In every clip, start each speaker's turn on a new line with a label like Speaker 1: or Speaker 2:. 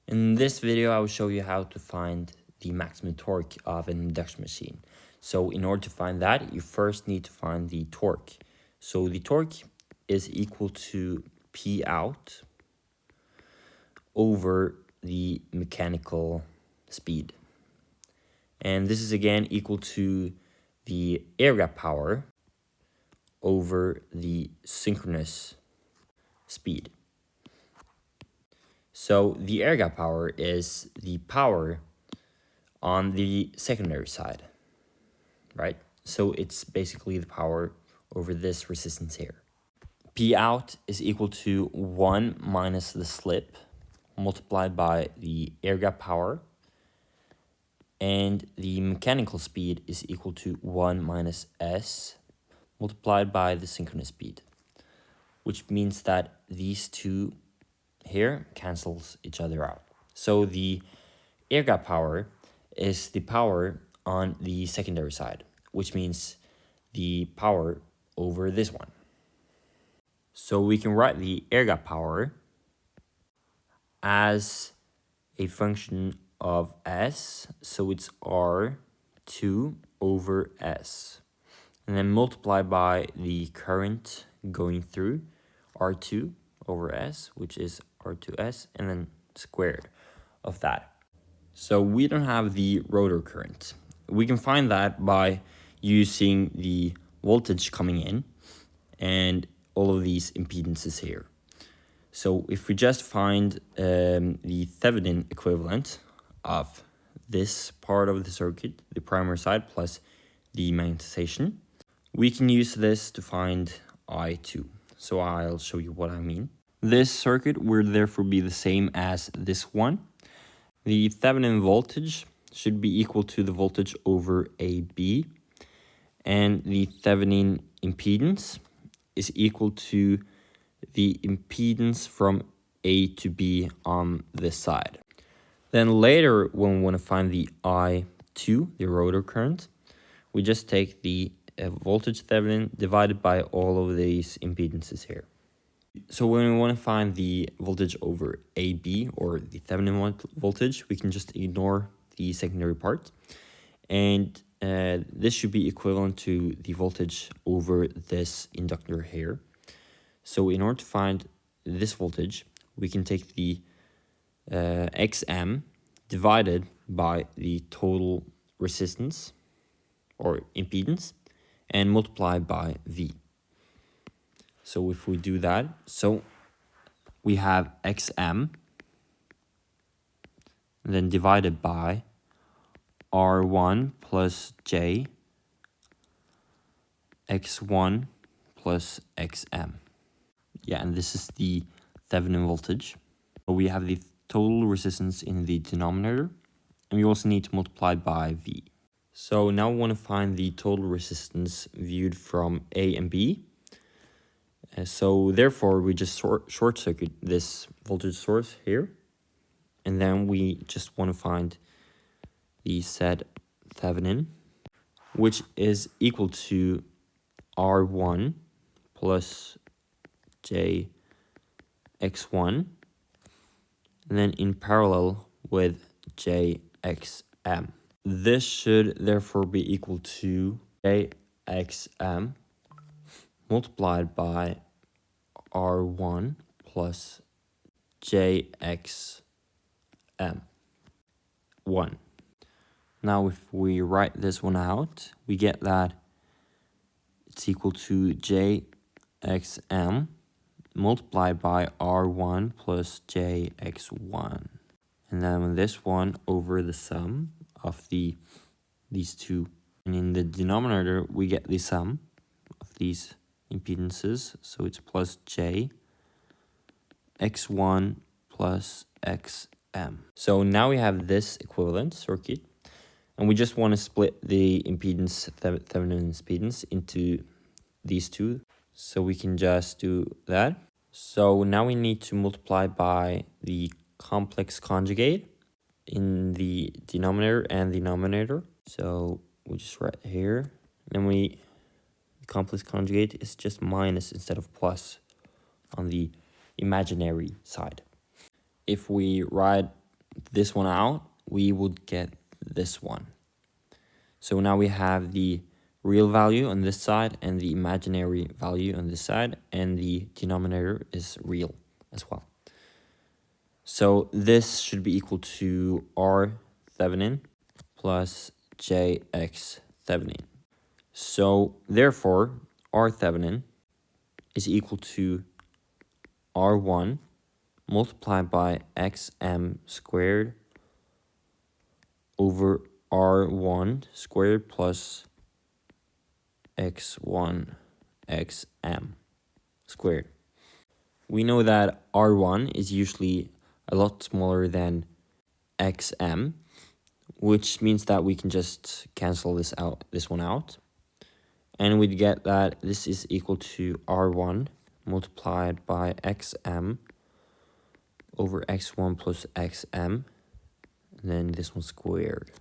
Speaker 1: In this video, I will show you how to find the maximum torque of an induction machine. So in order to find that, you first need to find the torque. So the torque is equal to P out over the mechanical speed. And this is again equal to the air gap power over the synchronous speed. So the air gap power is the power on the secondary side, right? So it's basically the power over this resistance here. P out is equal to 1 minus the slip multiplied by the air gap power, and the mechanical speed is equal to 1 minus S multiplied by the synchronous speed, which means that these two here cancels each other out. So the air gap power is the power on the secondary side, which means the power over this one. So we can write the air gap power as a function of S, so it's R2 over S, and then multiply by the current going through, R2 over S, which is R2S, and then squared of that. So we don't have the rotor current. We can find that by using the voltage coming in and all of these impedances here. So if we just find the Thevenin equivalent of this part of the circuit, the primary side plus the magnetization, we can use this to find I2. So I'll show you what I mean. This circuit will therefore be the same as this one. The Thevenin voltage should be equal to the voltage over AB, and the Thevenin impedance is equal to the impedance from A to B on this side. Then later, when we want to find the I2, the rotor current, we just take the voltage Thevenin divided by all of these impedances here. So when we want to find the voltage over AB, or the Thevenin voltage, we can just ignore the secondary part. And this should be equivalent to the voltage over this inductor here. So in order to find this voltage, we can take the XM divided by the total resistance or impedance and multiply by V. So if we do that, so we have XM then divided by R1 plus J X1 plus XM. Yeah, and this is the Thevenin voltage. So we have the total resistance in the denominator, and we also need to multiply by V. So now we want to find the total resistance viewed from A and B. So therefore, we just short circuit this voltage source here, and then we just want to find the said Thevenin, which is equal to R1 plus J X1, and then in parallel with JXM. This should therefore be equal to JXM multiplied by R1 plus JXM 1. Now if we write this one out, we get that it's equal to JXM multiplied by R1 plus JX1. And then this one over the sum of these two. And in the denominator, we get the sum of these impedances. So it's plus J X1 plus XM. So now we have this equivalent circuit, and we just want to split the impedance, Thevenin impedance, into these two. So we can just do that. So now we need to multiply by the complex conjugate in the denominator and the numerator. So we just write here. Then the complex conjugate is just minus instead of plus on the imaginary side. If we write this one out, we would get this one. So now we have the real value on this side and the imaginary value on this side, and the denominator is real as well. So this should be equal to R Thevenin plus JX Thevenin. So therefore, R Thevenin is equal to R1 multiplied by XM squared over R1 squared plus X1 XM squared. We know that R1 is usually a lot smaller than XM, which means that we can just cancel this one out. And we'd get that this is equal to R1 multiplied by XM over X1 plus XM, and then this one squared.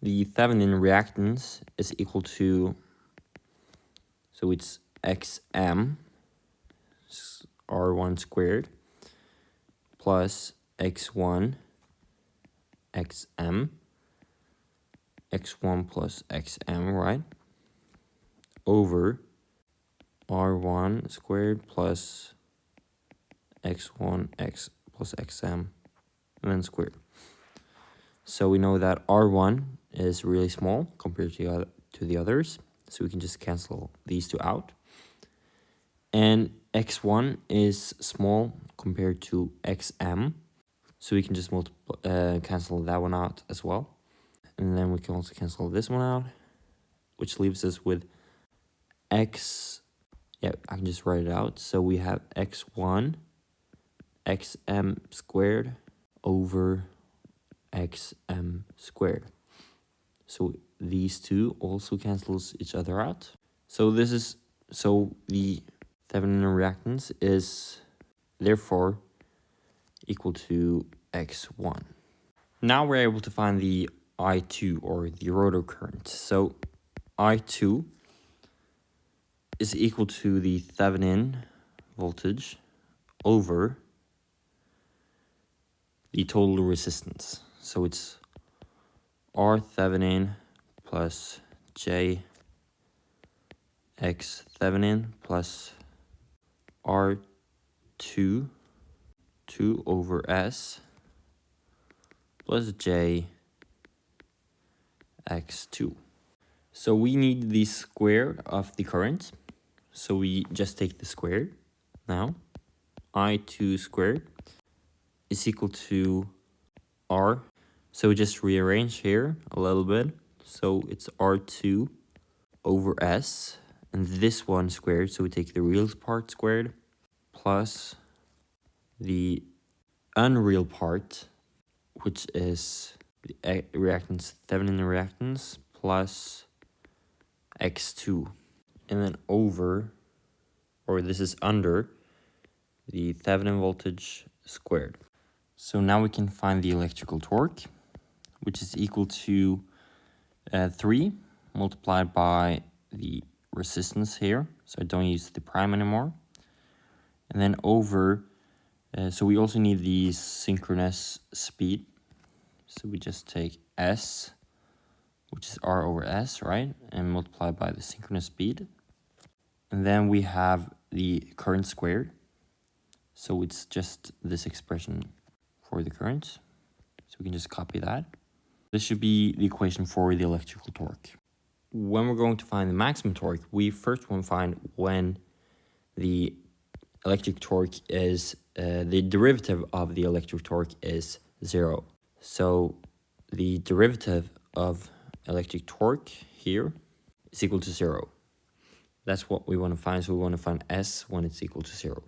Speaker 1: The Thevenin reactance is equal to, so it's XM R1 squared plus X1 XM X1 plus XM, right? Over R1 squared plus X1 X plus XM, and then squared. So we know that R1 is really small compared to the others, so we can just cancel these two out. And X1 is small compared to XM, so we can just cancel that one out as well. And then we can also cancel this one out, which leaves us with X. Yeah, I can just write it out. So we have X1 XM squared over XM squared. So these two also cancels each other out. So the Thevenin reactance is therefore equal to X1. Now we're able to find the I2, or the rotor current. So I2 is equal to the Thevenin voltage over the total resistance. So it's R Thevenin plus J X Thevenin plus R2 2 over S plus J X2. So we need the square of the current. So we just take the square now. I2 squared is equal to R. So we just rearrange here a little bit. So it's R2 over S. And this one squared, so we take the real part squared, plus the unreal part, which is the reactance, Thevenin reactance, plus X2. And then over, or this is under, the Thevenin voltage squared. So now we can find the electrical torque, which is equal to 3 multiplied by the resistance here. So I don't use the prime anymore. And then over, so we also need the synchronous speed. So we just take S, which is R over S, right? And multiply by the synchronous speed. And then we have the current squared. So it's just this expression for the current. So we can just copy that. This should be the equation for the electrical torque. When we're going to find the maximum torque, we first want to find when the electric torque is, the derivative of the electric torque is 0. So the derivative of electric torque here is equal to 0. That's what we want to find. So we want to find S when it's equal to 0.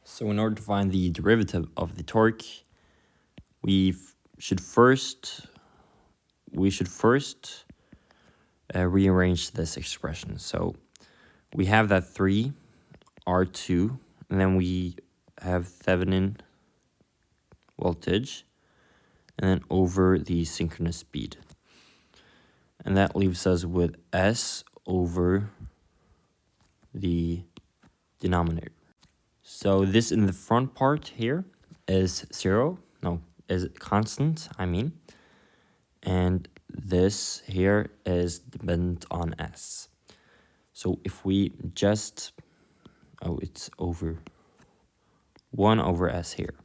Speaker 1: So in order to find the derivative of the torque, we should first rearrange this expression. So we have that 3 R2, and then we have Thevenin voltage, and then over the synchronous speed. And that leaves us with S over the denominator. So this in the front part here is is constant, I mean. And this here is dependent on s. So if we just, it's over 1 over s here.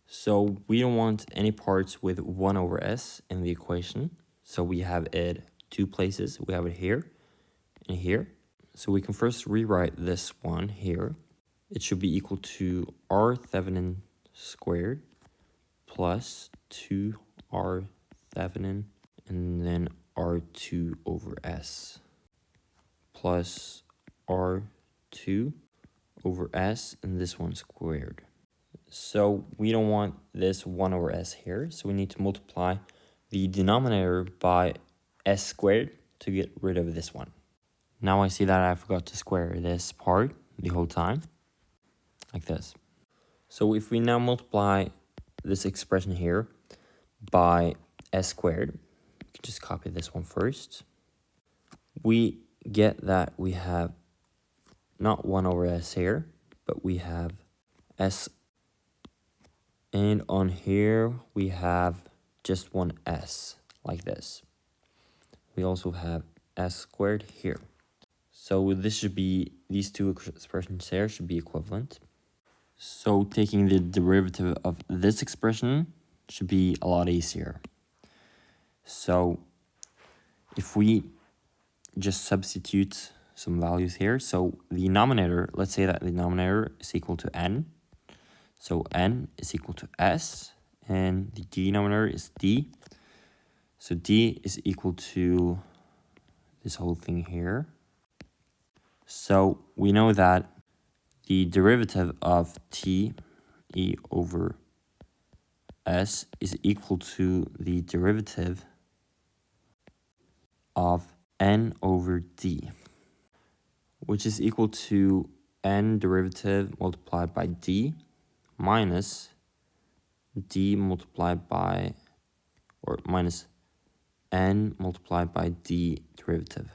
Speaker 1: So we don't want any parts with 1 over s in the equation. So we have it two places. We have it here and here. So we can first rewrite this one here. It should be equal to r Thevenin squared plus 2r Thevenin and then r2 over s plus r2 over s and this one squared. So we don't want this 1 over s here, so we need to multiply the denominator by s squared to get rid of this one. Now I see that I forgot to square this part the whole time, like this. So if we now multiply this expression here by s squared, we can just copy this one first. We get that we have not 1 over s here, but we have s. And on here, we have just one s, like this. We also have s squared here. So this should be, these two expressions here should be equivalent. So taking the derivative of this expression should be a lot easier. So if we just substitute some values here, so the denominator, let's say that the denominator is equal to n. So n is equal to s, and the denominator is d. So d is equal to this whole thing here. So we know that the derivative of t e over s is equal to the derivative of n over d, which is equal to n derivative multiplied by d minus d multiplied by, or minus n multiplied by d derivative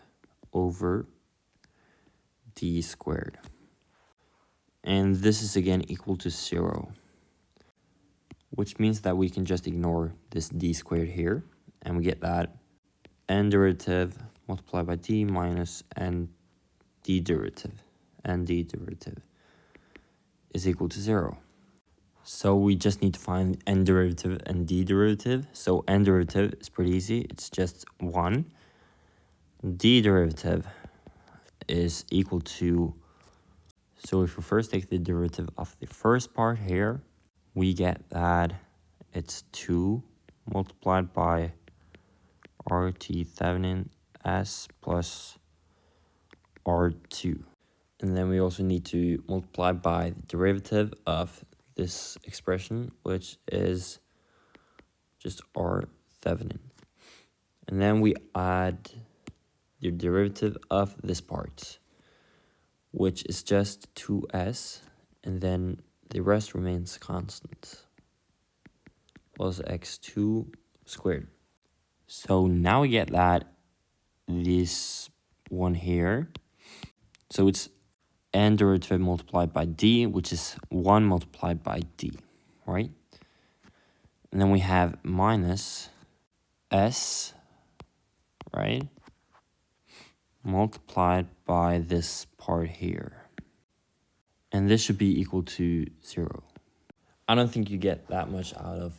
Speaker 1: over d squared. And this is again equal to 0, which means that we can just ignore this d squared here, and we get that n derivative multiplied by d minus n d derivative is equal to 0. So we just need to find n derivative and d derivative. So n derivative is pretty easy. It's just 1. D derivative is equal to, so if we first take the derivative of the first part here, we get that it's 2 multiplied by rt Thevenin s plus r2. And then we also need to multiply by the derivative of this expression, which is just r Thevenin. And then we add the derivative of this part, which is just 2s, and then the rest remains constant, plus x2 squared. So now we get that this one here, so it's n derivative multiplied by d, which is 1 multiplied by d, right? And then we have minus s, right, multiplied by this part here. And this should be equal to 0. I don't think you get that much out of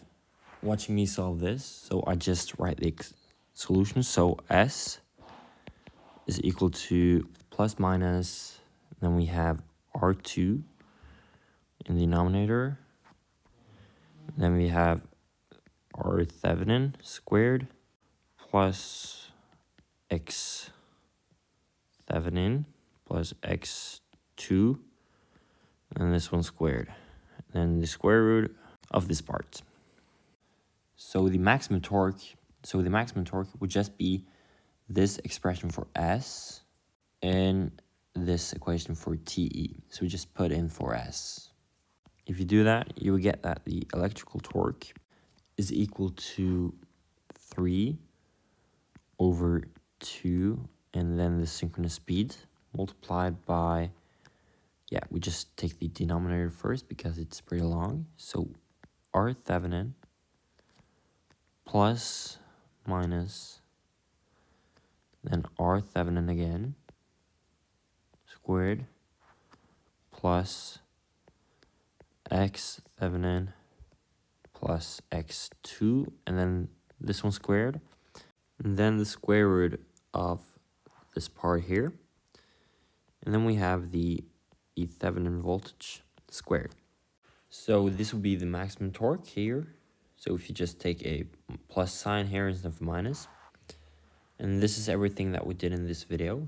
Speaker 1: watching me solve this, so I just write the solution. So s is equal to plus minus, then we have r2 in the denominator, then we have r Thevenin squared plus x Thevenin plus x2, and this one squared, then the square root of this part. So the maximum torque would just be this expression for s and this equation for TE. So we just put in for s. If you do that, you will get that the electrical torque is equal to 3 over 2, and then the synchronous speed multiplied by yeah, we just take the denominator first because it's pretty long. So R Thevenin plus minus, then R Thevenin again, squared, plus X Thevenin plus X2, and then this one squared, and then the square root of this part here. And then we have the Thevenin voltage squared. So this would be the maximum torque here. So if you just take a plus sign here instead of minus. And this is everything that we did in this video.